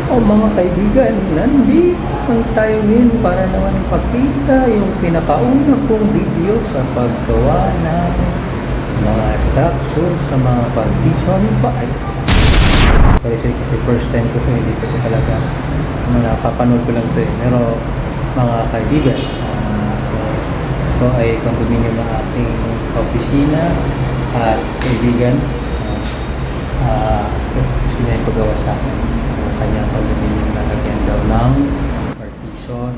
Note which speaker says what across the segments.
Speaker 1: O mga kaibigan, nandito ang tayo ngayon para naman ipakita yung pinakauna kong video sa paggawa ng mga structure sa mga partition pa. Kasi first time ko to, hindi ko to talaga napapanood ko lang to eh. Pero mga kaibigan, so ito ay condominium ng aking opisina at kaibigan. Gusto niya ipagawa sa akin yung kanyang condominium na lagyan daw ng partition.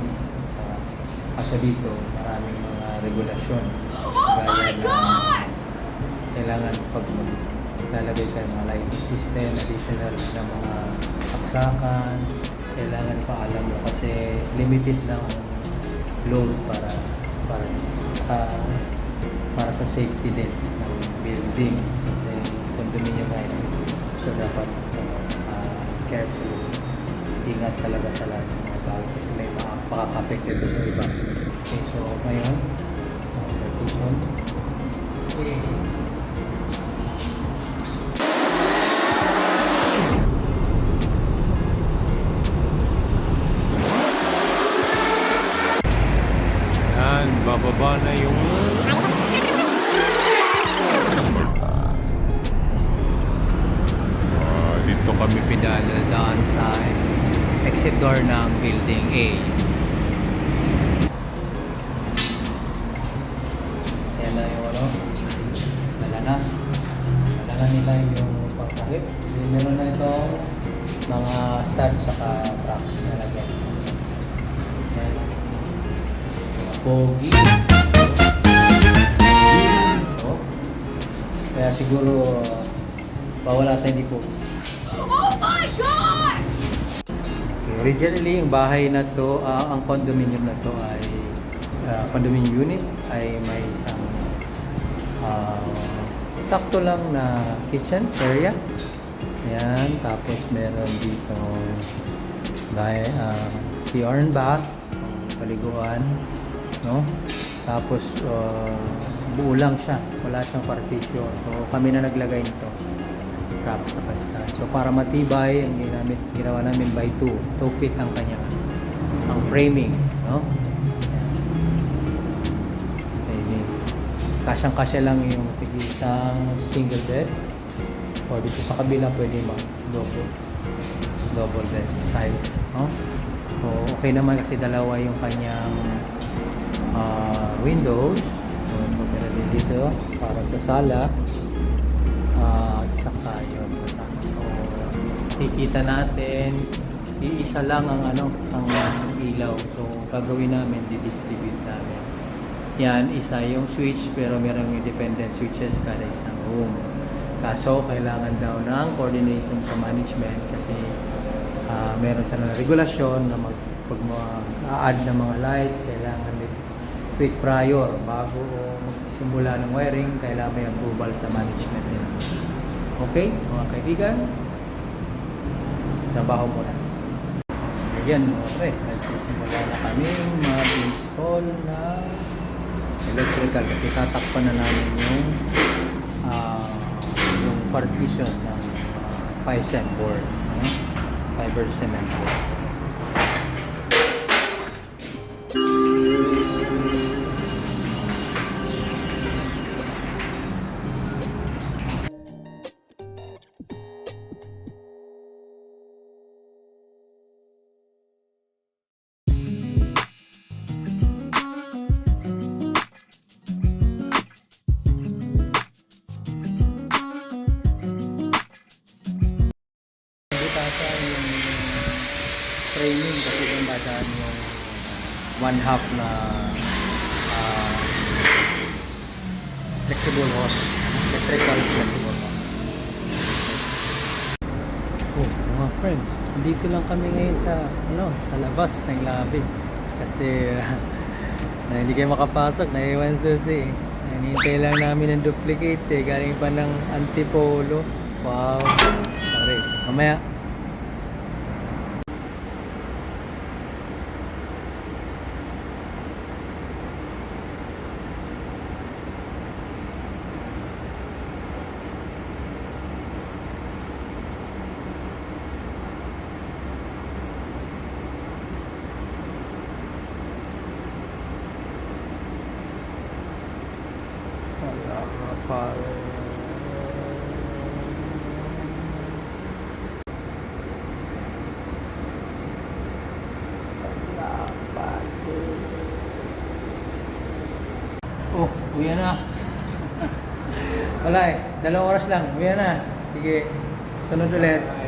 Speaker 1: Kaso dito, maraming mga regulasyon. Gaya na kailangan pag maglalagay ka ng mga lighting system, additional na mga saksakan, kailangan pa alam mo kasi limited lang ang load para sa safety din ng building kasi condominium nga ito. So dapat carefully ingat talaga sa lahat ng mga bagay kasi may makakapek dito sa iba. Okay, so ngayon partition. Okay.
Speaker 2: Bababa na yung dito kami
Speaker 1: Pinadaan sa exit door ng building A. Ayan na yung dala na nila yung pagkakip. Meron na itong mga studs saka tracks na lagyan. Pogi. Kaya siguro bawala tayo di pogi.
Speaker 3: Oh my gosh!
Speaker 1: Okay, originally yung bahay na to, ang condominium na to ay condominium unit ay may isang sakto lang na kitchen area. Ayan, tapos meron dito CR and bath, paliguan. No? Tapos buo lang siya, wala siyang partition. So kami na naglagay nito. Wrap sa pasta. So para matibay, ang ginawa namin by 2 feet ang kanyang framing, no? Okay. Kasyang-kasya lang yung isang single bed. O dito sa kabila pwede mag double bed size, no? So okay naman kasi dalawa yung kanyang windows. So, meron din dito para sa sala. Saka yun. So, kikita natin iisa lang ang ilaw. So, gagawin namin, di-distribute namin. Yan, isa yung switch pero merong independent switches kada isang room. Kaso, kailangan daw ng coordination sa management kasi meron silang regulasyon na pag mag-add ng mga lights, kailangan with prior bago magsimula ng wiring, kailangan may approval sa management nila. Okay, mga kaibigan, trabaho muna. Ayan, okay, nagsisimula na kami mag-install na electrical kasi tatakpan na namin yung partition ng FICEM board, fiber cement board. Training kasi kung dadaan yung 1/2 na electrical hose. Oh, mga friends, dito lang kami ngayon sa labas ng lobby kasi na hindi kayo makapasok, naiwan susi. Hinihintay lang namin ng duplicate galing pa ng Antipolo. Wow, sorry, mamaya. Uwi na. Wala eh. 2 oras lang. Uwi na. Sige. Sunod ulit.